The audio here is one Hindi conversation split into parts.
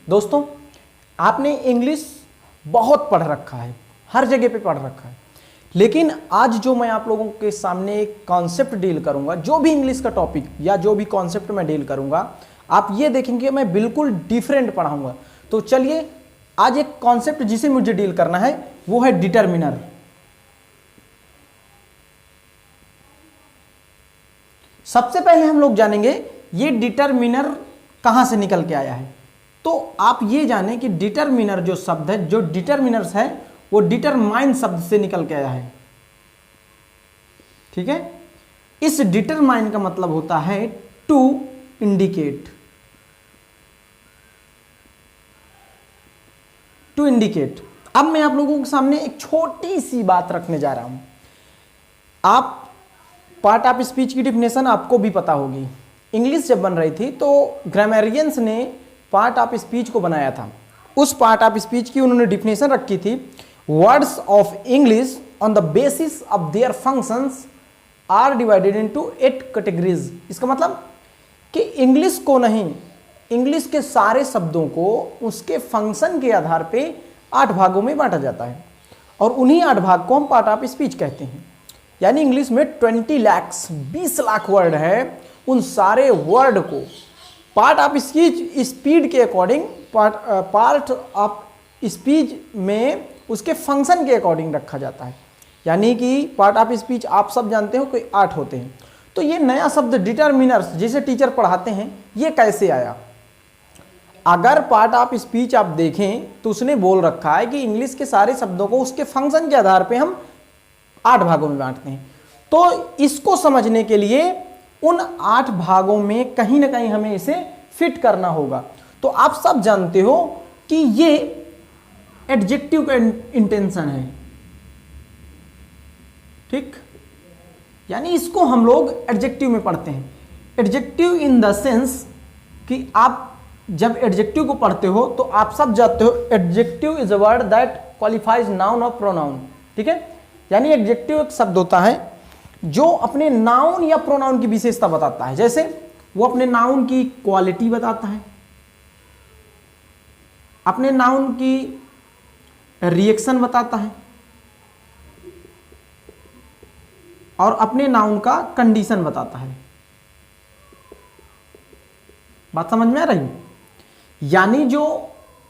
दोस्तों, आपने इंग्लिश बहुत पढ़ रखा है, हर जगह पे पढ़ रखा है, लेकिन आज जो मैं आप लोगों के सामने एक कॉन्सेप्ट डील करूंगा, जो भी इंग्लिश का टॉपिक या जो भी कॉन्सेप्ट मैं डील करूंगा, आप ये देखेंगे मैं बिल्कुल डिफरेंट पढ़ाऊंगा। तो चलिए, आज एक कॉन्सेप्ट जिसे मुझे डील करना है वो है डिटरमिनर। सबसे पहले हम लोग जानेंगे ये डिटरमिनर कहां से निकल के आया है। तो आप ये जानें कि डिटरमिनर जो शब्द है, जो डिटरमिनर्स है, वो डिटरमाइन शब्द से निकल के आया है। ठीक है, इस डिटरमाइन का मतलब होता है टू इंडिकेट। To indicate. अब मैं आप लोगों के सामने एक छोटी सी बात रखने जा रहा हूं। आप पार्ट ऑफ स्पीच की डिफिनेशन आपको भी पता होगी। इंग्लिश जब बन रही थी तो ग्रामेरियंस ने पार्ट ऑफ स्पीच को बनाया था। उस पार्ट ऑफ स्पीच की उन्होंने डिफिनेशन रखी थी, words of English on the basis of their functions are divided into 8 categories. इसका मतलब कि इंग्लिश को नहीं, इंग्लिश के सारे शब्दों को उसके फंक्शन के आधार पे 8 भागों में बांटा जाता है, और उन्हीं 8 भाग को हम पार्ट ऑफ स्पीच कहते हैं। यानी इंग्लिश में 20 लाख 20 लाख वर्ड है, उन सारे वर्ड को पार्ट ऑफ स्पीच स्पीड के अकॉर्डिंग, पार्ट ऑफ स्पीच में उसके फंक्शन के अकॉर्डिंग रखा जाता है। यानी कि पार्ट ऑफ स्पीच आप सब जानते हो कि 8 होते हैं। तो ये नया शब्द डिटरमिनर्स जिसे टीचर पढ़ाते हैं, ये कैसे आया? अगर पार्ट ऑफ स्पीच आप देखें तो उसने बोल रखा है कि इंग्लिश के सारे शब्दों को उसके फंक्शन के आधार पे हम 8 भागों में बांटते हैं। तो इसको समझने के लिए उन 8 भागों में कहीं ना कहीं हमें इसे फिट करना होगा। तो आप सब जानते हो कि ये एडजेक्टिव का इंटेंशन है, ठीक? यानी इसको हम लोग एडजेक्टिव में पढ़ते हैं। एडजेक्टिव इन द सेंस कि आप जब एडजेक्टिव को पढ़ते हो तो आप सब जानते हो adjective is a word that qualifies noun और प्रोनाउन। ठीक है, यानी एडजेक्टिव एक शब्द होता है जो अपने नाउन या प्रोनाउन की विशेषता बताता है। जैसे वो अपने नाउन की क्वालिटी बताता है, अपने नाउन की रिएक्शन बताता है, और अपने नाउन का कंडीशन बताता है। बात समझ में आ रही? यानी जो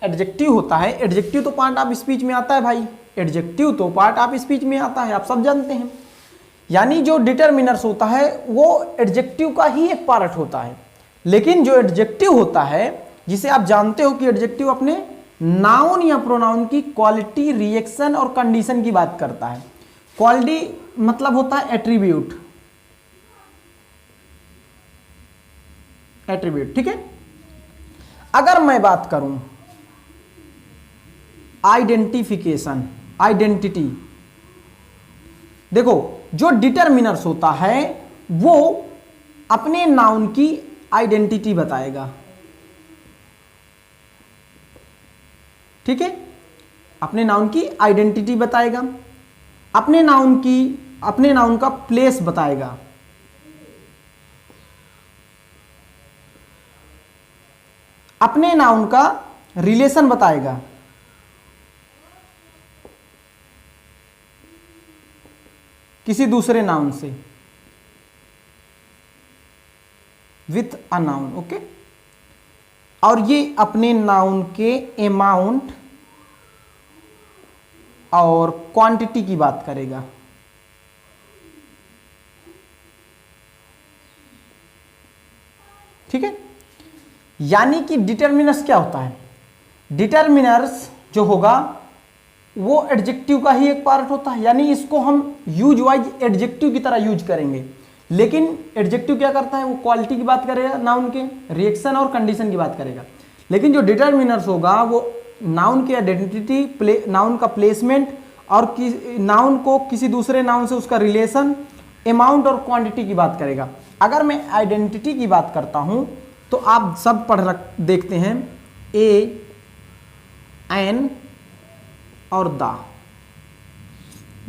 एडजेक्टिव होता है, एडजेक्टिव तो पार्ट ऑफ स्पीच में आता है भाई, एडजेक्टिव तो पार्ट ऑफ स्पीच में आता है, आप सब जानते हैं। यानी जो डिटरमिनर्स होता है वो एडजेक्टिव का ही एक पार्ट होता है। लेकिन जो एडजेक्टिव होता है, जिसे आप जानते हो कि एडजेक्टिव अपने नाउन या प्रोनाउन की क्वालिटी, रिएक्शन और कंडीशन की बात करता है। क्वालिटी मतलब होता है एट्रीब्यूट, एट्रीब्यूट। ठीक है, अगर मैं बात करूं आइडेंटिफिकेशन, आइडेंटिटी, देखो जो डिटरमिनर्स होता है वो अपने नाउन की आइडेंटिटी बताएगा। ठीक है, अपने नाउन की आइडेंटिटी बताएगा, अपने नाउन का प्लेस बताएगा, अपने नाउन का रिलेशन बताएगा, किसी दूसरे नाउन से, विथ अ नाउन। ओके, और ये अपने नाउन के अमाउंट और क्वांटिटी की बात करेगा। ठीक है, यानी कि डिटरमिनर्स क्या होता है? डिटरमिनर्स जो होगा वो एडजेक्टिव का ही एक पार्ट होता है। यानी इसको हम यूज वाइज एडजेक्टिव की तरह यूज करेंगे। लेकिन एडजेक्टिव क्या करता है? वो क्वालिटी की बात करेगा, नाउन के रिएक्शन और कंडीशन की बात करेगा। लेकिन जो डिटरमिनर्स होगा वो नाउन की आइडेंटिटी, नाउन का प्लेसमेंट और नाउन को किसी दूसरे नाउन से उसका रिलेशन, अमाउंट और क्वांटिटी की बात करेगा। अगर मैं आइडेंटिटी की बात करता हूं तो आप सब देखते हैं ए, एन और द,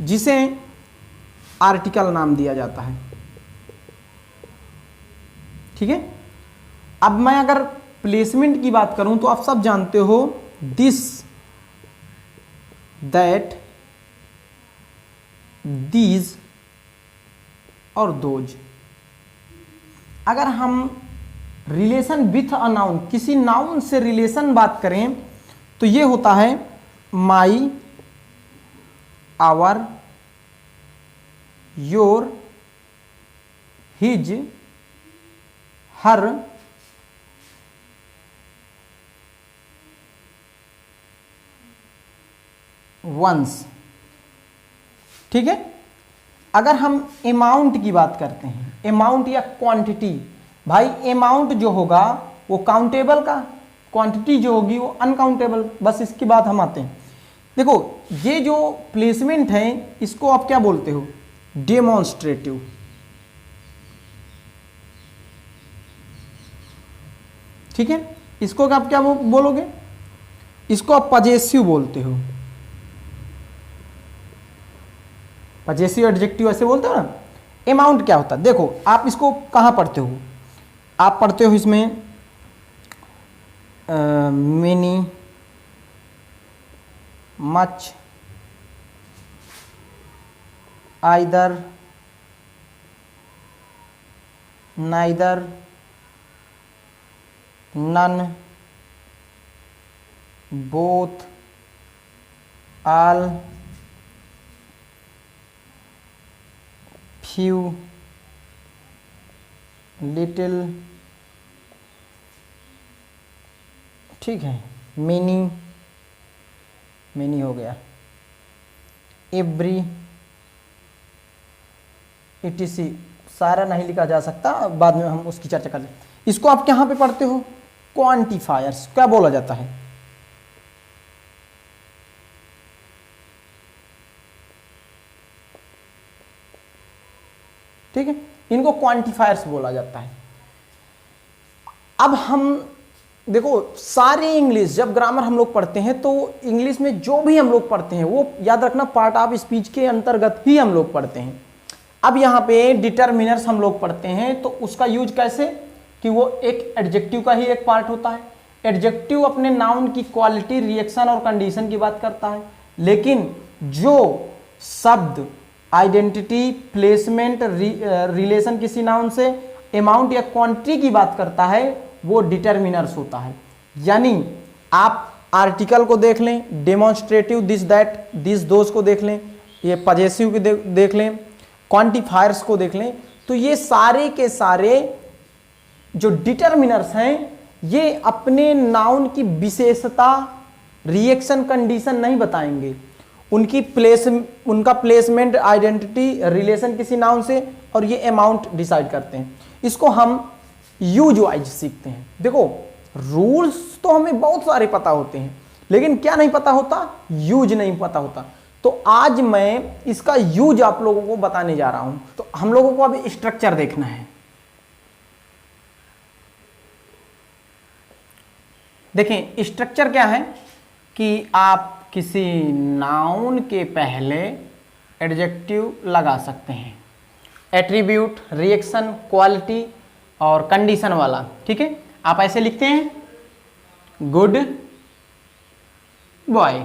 जिसे आर्टिकल नाम दिया जाता है। ठीक है, अब मैं अगर प्लेसमेंट की बात करूं तो आप सब जानते हो दिस, दैट, दीज और दोज। अगर हम रिलेशन विथ अ नाउन, किसी नाउन से रिलेशन बात करें तो ये होता है my, our, your, his, her, one's. ठीक है। अगर हम अमाउंट की बात करते हैं, अमाउंट या क्वांटिटी, भाई अमाउंट जो होगा वो काउंटेबल का, क्वांटिटी जो होगी वो अनकाउंटेबल। बस इसकी बात हम आते हैं। देखो ये जो प्लेसमेंट है इसको आप क्या बोलते हो, डेमोन्स्ट्रेटिव। ठीक है। इसको आप क्या बोलोगे, इसको आप पजेसिव बोलते हो। पजेसिव एडजेक्टिव ऐसे बोलते हो ना। अमाउंट क्या होता है, देखो आप इसको कहाँ पढ़ते हो, आप पढ़ते हो इसमें many, much, either, neither, none, both, all, few, little. ठीक है। मेनी, मेनी हो गया, एवरी, etc। सारा नहीं लिखा जा सकता, बाद में हम उसकी चर्चा कर लें। इसको आप कहाँ पे पढ़ते हो, क्वांटिफायर्स। क्या बोला जाता है, ठीक है, इनको क्वांटिफायर्स बोला जाता है। अब हम देखो सारे इंग्लिश, जब ग्रामर हम लोग पढ़ते हैं तो इंग्लिश में जो भी हम लोग पढ़ते हैं वो याद रखना पार्ट ऑफ स्पीच के अंतर्गत ही हम लोग पढ़ते हैं। अब यहाँ पे डिटरमिनर्स हम लोग पढ़ते हैं तो उसका यूज कैसे, कि वो एक एडजेक्टिव का ही एक पार्ट होता है। एडजेक्टिव अपने नाउन की क्वालिटी, रिएक्शन और कंडीशन की बात करता है, लेकिन जो शब्द, आइडेंटिटी, प्लेसमेंट, रिलेशन किसी नाउन से, अमाउंट या क्वांटिटी की बात करता है वो डिटरमिनर्स होता है। यानी आप आर्टिकल को देख लें, demonstrative, this, that, this, those को देख लें, ये पजेसिव को देख लें, क्वांटिफायर्स को देख लें, तो ये सारे के सारे जो डिटरमिनर्स हैं ये अपने नाउन की विशेषता, रिएक्शन, कंडीशन नहीं बताएंगे। उनका प्लेसमेंट, आइडेंटिटी, रिलेशन किसी नाउन से और ये अमाउंट डिसाइड करते हैं। इसको हम यूज वाइज सीखते हैं। देखो रूल्स तो हमें बहुत सारे पता होते हैं, लेकिन क्या नहीं पता होता, यूज नहीं पता होता। तो आज मैं इसका यूज आप लोगों को बताने जा रहा हूं। तो हम लोगों को अभी स्ट्रक्चर देखना है। देखें स्ट्रक्चर क्या है, कि आप किसी नाउन के पहले एडजेक्टिव लगा सकते हैं, एट्रीब्यूट, रिएक्शन, क्वालिटी और कंडीशन वाला। ठीक है। आप ऐसे लिखते हैं, गुड बॉय।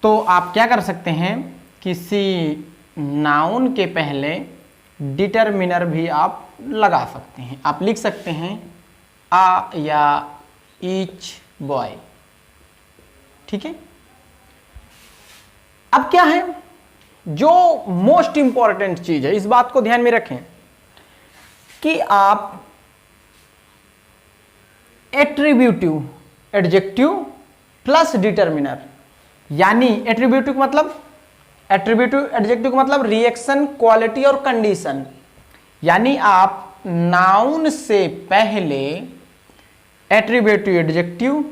तो आप क्या कर सकते हैं, किसी नाउन के पहले डिटरमिनर भी आप लगा सकते हैं। आप लिख सकते हैं आ या ईच बॉय। ठीक है। अब क्या है, जो मोस्ट इंपॉर्टेंट चीज है, इस बात को ध्यान में रखें कि आप एट्रीब्यूटिव एडजेक्टिव प्लस डिटरमिनर, यानी एट्रीब्यूटिव मतलब, एट्रीब्यूटिव एडजेक्टिव का मतलब रिएक्शन, क्वालिटी और कंडीशन, यानी आप नाउन से पहले एट्रीब्यूटिव एडजेक्टिव,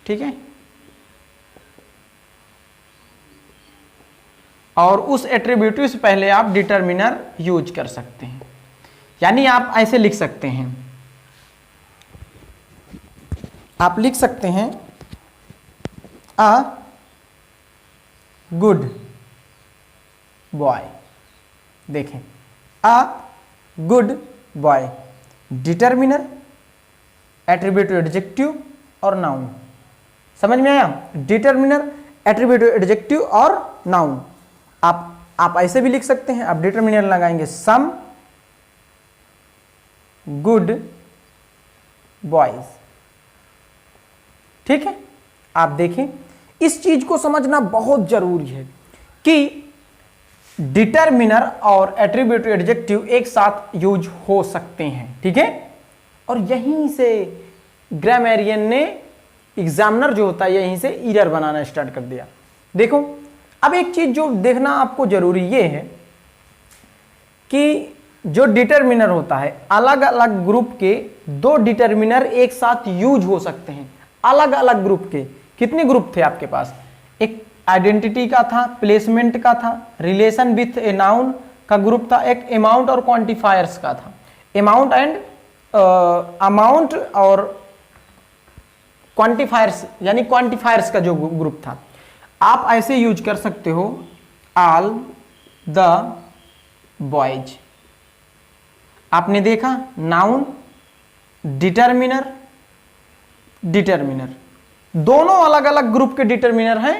ठीक है, और उस एट्रीब्यूटिव से पहले आप डिटरमिनर यूज कर सकते हैं। यानी आप ऐसे लिख सकते हैं, आप लिख सकते हैं अ गुड बॉय। देखें, a good boy, determiner attributive adjective और नाउन। समझ में आया? डिटरमिनर, एट्रीब्यूटिव एडजेक्टिव और नाउन। आप ऐसे भी लिख सकते हैं, आप डिटरमिनर लगाएंगे सम गुड बॉयज। ठीक है, आप देखें इस चीज को समझना बहुत जरूरी है कि डिटरमिनर और एट्रीब्यूटिव एडजेक्टिव एक साथ यूज हो सकते हैं। ठीक है, और यहीं से ग्रामेरियन ने, एग्जामिनर जो होता है, यहीं से एरर बनाना स्टार्ट कर दिया। देखो अब एक चीज जो देखना आपको जरूरी ये है कि जो डिटरमिनर होता है, अलग अलग ग्रुप के दो डिटरमिनर एक साथ यूज हो सकते हैं। अलग अलग ग्रुप के कितने ग्रुप थे आपके पास? एक आइडेंटिटी का था, प्लेसमेंट का था, रिलेशन विथ ए नाउन का ग्रुप था, एक अमाउंट और क्वांटिफायर्स का था। अमाउंट और क्वांटिफायर्स यानी क्वांटिफायर्स का जो ग्रुप था। आप ऐसे यूज कर सकते हो ऑल द बॉयज। आपने देखा नाउन, डिटरमिनर, डिटरमिनर दोनों अलग अलग ग्रुप के डिटरमिनर हैं।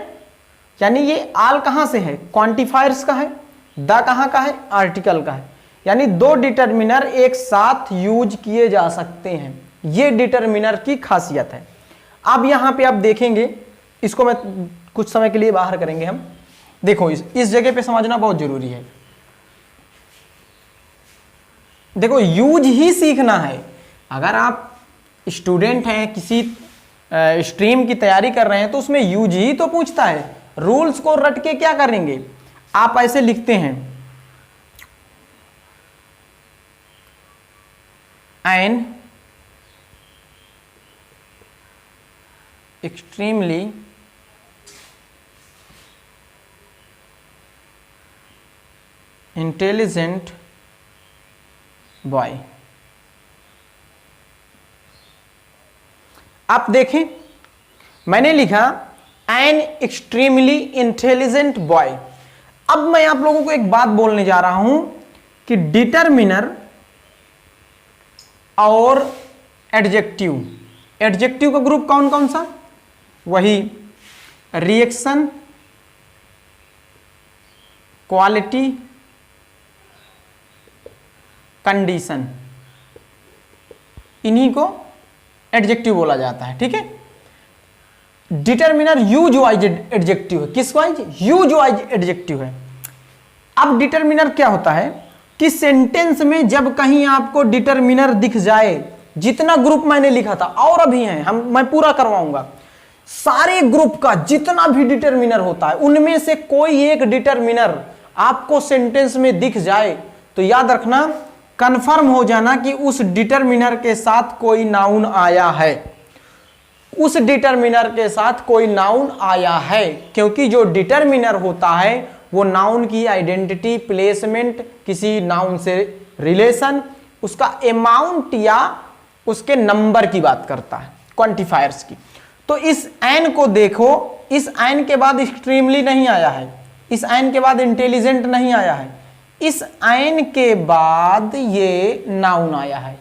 यानी ये आल कहां से है? क्वांटिफायर्स का है। द कहां का है? आर्टिकल का है। यानी दो डिटरमिनर एक साथ यूज किए जा सकते हैं। ये डिटरमिनर की खासियत है। अब यहां पे आप देखेंगे, इसको मैं कुछ समय के लिए बाहर करेंगे हम। देखो इस जगह पे समझना बहुत जरूरी है। देखो यूज ही सीखना है। अगर आप स्टूडेंट हैं, किसी स्ट्रीम की तैयारी कर रहे हैं, तो उसमें यूज ही तो पूछता है। रूल्स को रट के क्या करेंगे? आप ऐसे लिखते हैं एन एक्सट्रीमली इंटेलिजेंट बॉय। आप देखें मैंने लिखा एन एक्सट्रीमली इंटेलिजेंट बॉय। अब मैं आप लोगों को एक बात बोलने जा रहा हूं कि डिटरमिनर और एडजेक्टिव, एडजेक्टिव का ग्रुप कौन कौन सा? वही रिएक्शन, क्वालिटी, कंडीशन, इन्हीं को एडजेक्टिव बोला जाता है। ठीक है, डिटरमिनर यूज वाइज एडजेक्टिव है। किस वाइज? यूज वाइज एडजेक्टिव है। अब डिटरमिनर क्या होता है कि सेंटेंस में जब कहीं आपको डिटरमिनर दिख जाए, जितना ग्रुप मैंने लिखा था और अभी है, मैं पूरा करवाऊंगा, सारे ग्रुप का जितना भी डिटरमिनर होता है उनमें से कोई एक डिटरमिनर आपको सेंटेंस में दिख जाए तो याद रखना, कंफर्म हो जाना कि उस डिटरमिनर के साथ कोई नाउन आया है। उस डिटरमिनर के साथ कोई नाउन आया है, क्योंकि जो डिटरमिनर होता है वो नाउन की आइडेंटिटी, प्लेसमेंट, किसी नाउन से रिलेशन, उसका अमाउंट या उसके नंबर की बात करता है, क्वांटिफायर्स की। तो इस एन को देखो, इस एन के बाद एक्सट्रीमली नहीं आया है, इस एन के बाद इंटेलिजेंट नहीं आया है, इस एन के बाद ये नाउन आया है।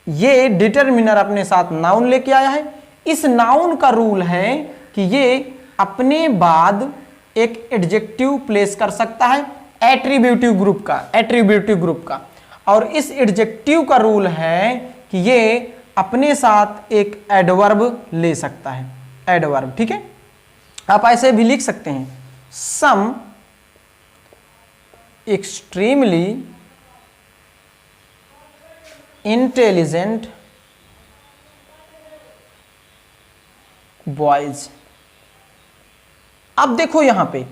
ये डिटरमिनर अपने साथ नाउन लेके आया है। इस नाउन का रूल है कि ये अपने बाद एक एडजेक्टिव प्लेस कर सकता है एट्रीब्यूटिव ग्रुप का, एट्रीब्यूटिव ग्रुप का। और इस एडजेक्टिव का रूल है कि ये अपने साथ एक एडवर्ब ले सकता है, एडवर्ब। ठीक है, आप ऐसे भी लिख सकते हैं सम एक्सट्रीमली इंटेलिजेंट बॉयज। अब देखो यहां पे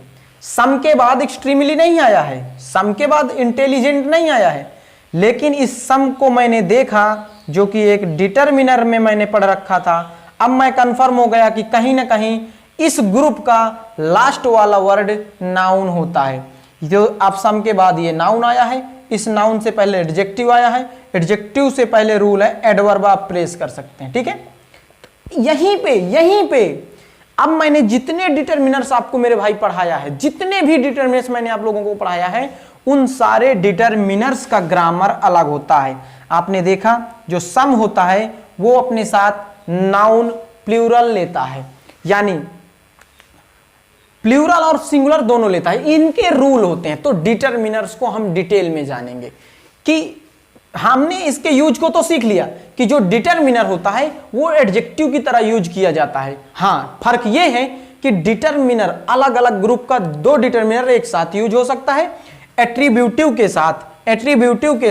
सम के बाद एक्सट्रीमली नहीं आया है, सम के बाद इंटेलिजेंट नहीं आया है, लेकिन इस सम को मैंने देखा जो कि एक डिटरमिनर में मैंने पढ़ रखा था। अब मैं कंफर्म हो गया कि कहीं ना कहीं इस ग्रुप का लास्ट वाला वर्ड नाउन होता है। जो अब सम के बाद ये नाउन आया है, इस नाउन से पहले एडजेक्टिव आया है, एडजेक्टिव से पहले रूल है एडवर्ब आप प्लेस कर सकते हैं। ठीक है, यहीं पे अब मैंने जितने डिटरमिनर्स आपको मेरे भाई पढ़ाया है, जितने भी डिटरमिनर्स मैंने आप लोगों को पढ़ाया है, उन सारे डिटरमिनर्स का ग्रामर अलग होता है। आपने देखा जो सम होता है वो अपने साथ नाउन प्लूरल लेता है, यानी प्लूरल और सिंगुलर दोनों लेता है। इनके रूल होते हैं। तो डिटरमिनर्स को हम डिटेल में जानेंगे कि हमने इसके यूज को तो सीख लिया कि जो डिटरमिनर होता है वो एडजेक्टिव की तरह यूज किया जाता है। हाँ, फर्क ये है कि डिटरमिनर अलग अलग ग्रुप का दो डिटरमिनर एक साथ यूज हो सकता है। एट्रीब्यूटिव के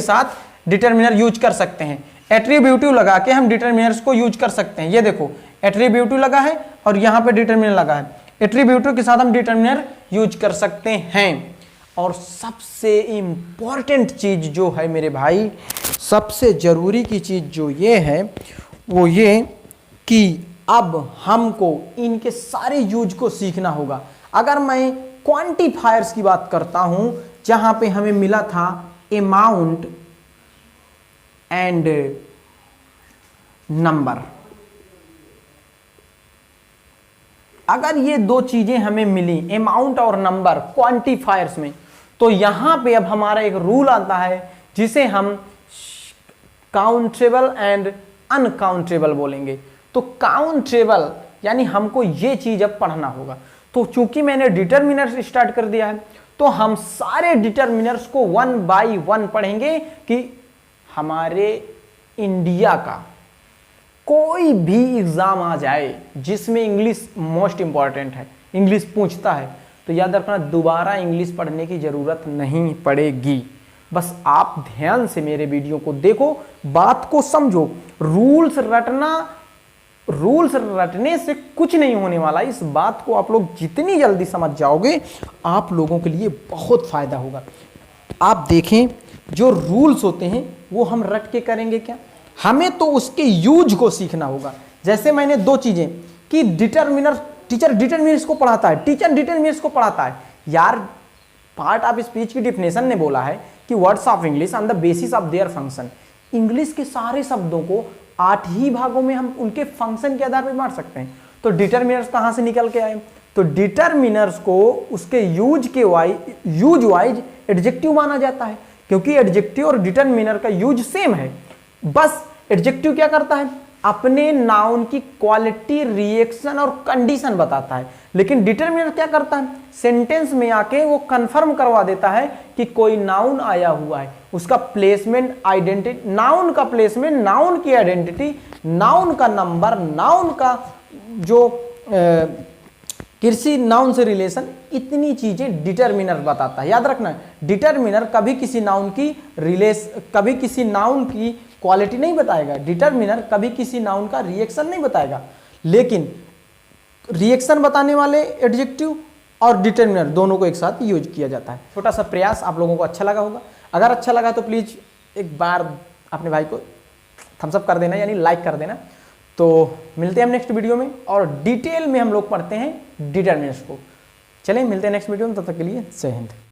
साथ डिटरमिनर यूज कर सकते हैं। एट्रीब्यूटिव लगा के हम डिटरमिनर्स को यूज कर सकते हैं। ये देखो, एट्रीब्यूटिव लगा है और यहां पे डिटरमिनर लगा है। एट्रीब्यूटिव के साथ हम डिटरमिनर यूज कर सकते हैं। और सबसे इंपॉर्टेंट चीज जो है मेरे भाई, सबसे जरूरी की चीज जो ये है वो ये कि अब हमको इनके सारे यूज को सीखना होगा। अगर मैं क्वांटिफायर्स की बात करता हूं, जहां पे हमें मिला था अमाउंट एंड नंबर, अगर ये दो चीजें हमें मिली, अमाउंट और नंबर, क्वांटिफायर्स में, तो यहां पे अब हमारा एक रूल आता है जिसे हम काउंटेबल एंड अनकाउंटेबल बोलेंगे। तो काउंटेबल यानी हमको ये चीज अब पढ़ना होगा। तो चूंकि मैंने डिटरमिनर्स स्टार्ट कर दिया है, तो हम सारे डिटरमिनर्स को वन बाय वन पढ़ेंगे कि हमारे इंडिया का कोई भी एग्जाम आ जाए जिसमें इंग्लिश मोस्ट इंपॉर्टेंट है, इंग्लिश पूछता है, तो याद रखना दोबारा इंग्लिश पढ़ने की जरूरत नहीं पड़ेगी। बस आप ध्यान से मेरे वीडियो को देखो, बात को समझो। रूल्स रटने से कुछ नहीं होने वाला। इस बात को आप लोग जितनी जल्दी समझ जाओगे, आप लोगों के लिए बहुत फायदा होगा। आप देखें, जो रूल्स होते हैं वो हम रट के करेंगे क्या? हमें तो उसके यूज को सीखना होगा। जैसे मैंने दो चीजें कि टीचर डिटरमिनर्स को पढ़ाता है, टीचर डिटरमिनर्स को पढ़ाता है। यार, पार्ट ऑफ स्पीच की डिफिनेशन ने बोला है कि words of English on the basis of their function. English के सारे शब्दों को 8 ही भागों में हम उनके फंक्शन के आधार पर बांट सकते हैं। तो डिटरमिनर्स कहां से निकल के आए? तो डिटरमिनर्स को उसके यूज वाइज एडजेक्टिव माना जाता है, क्योंकि एडजेक्टिव और डिटरमिनर का यूज सेम है। बस एडजेक्टिव क्या करता है? अपने नाउन की क्वालिटी, रिएक्शन और कंडीशन बताता है। लेकिन डिटरमिनर क्या करता है? सेंटेंस में आके वो कंफर्म करवा देता है कि कोई नाउन आया हुआ है, उसका प्लेसमेंट, आइडेंटिटी, नाउन का प्लेसमेंट, नाउन की आइडेंटिटी, नाउन का नंबर, नाउन का जो कृषि नाउन से रिलेशन, इतनी चीजें डिटरमिनर बताता है। याद रखना, डिटरमिनर कभी किसी नाउन की क्वालिटी नहीं बताएगा, डिटरमिनर कभी किसी नाउन का रिएक्शन नहीं बताएगा। लेकिन रिएक्शन बताने वाले एडजेक्टिव और डिटरमिनर दोनों को एक साथ यूज किया जाता है। छोटा सा प्रयास, आप लोगों को अच्छा लगा होगा। अगर अच्छा लगा तो प्लीज एक बार अपने भाई को थम्स अप कर देना, यानी लाइक कर देना। तो मिलते हैं हम नेक्स्ट वीडियो में, और डिटेल में हम लोग पढ़ते हैं डिटरमिनर्स को। चलें, मिलते हैं नेक्स्ट वीडियो में, तब तक के लिए जय हिंद।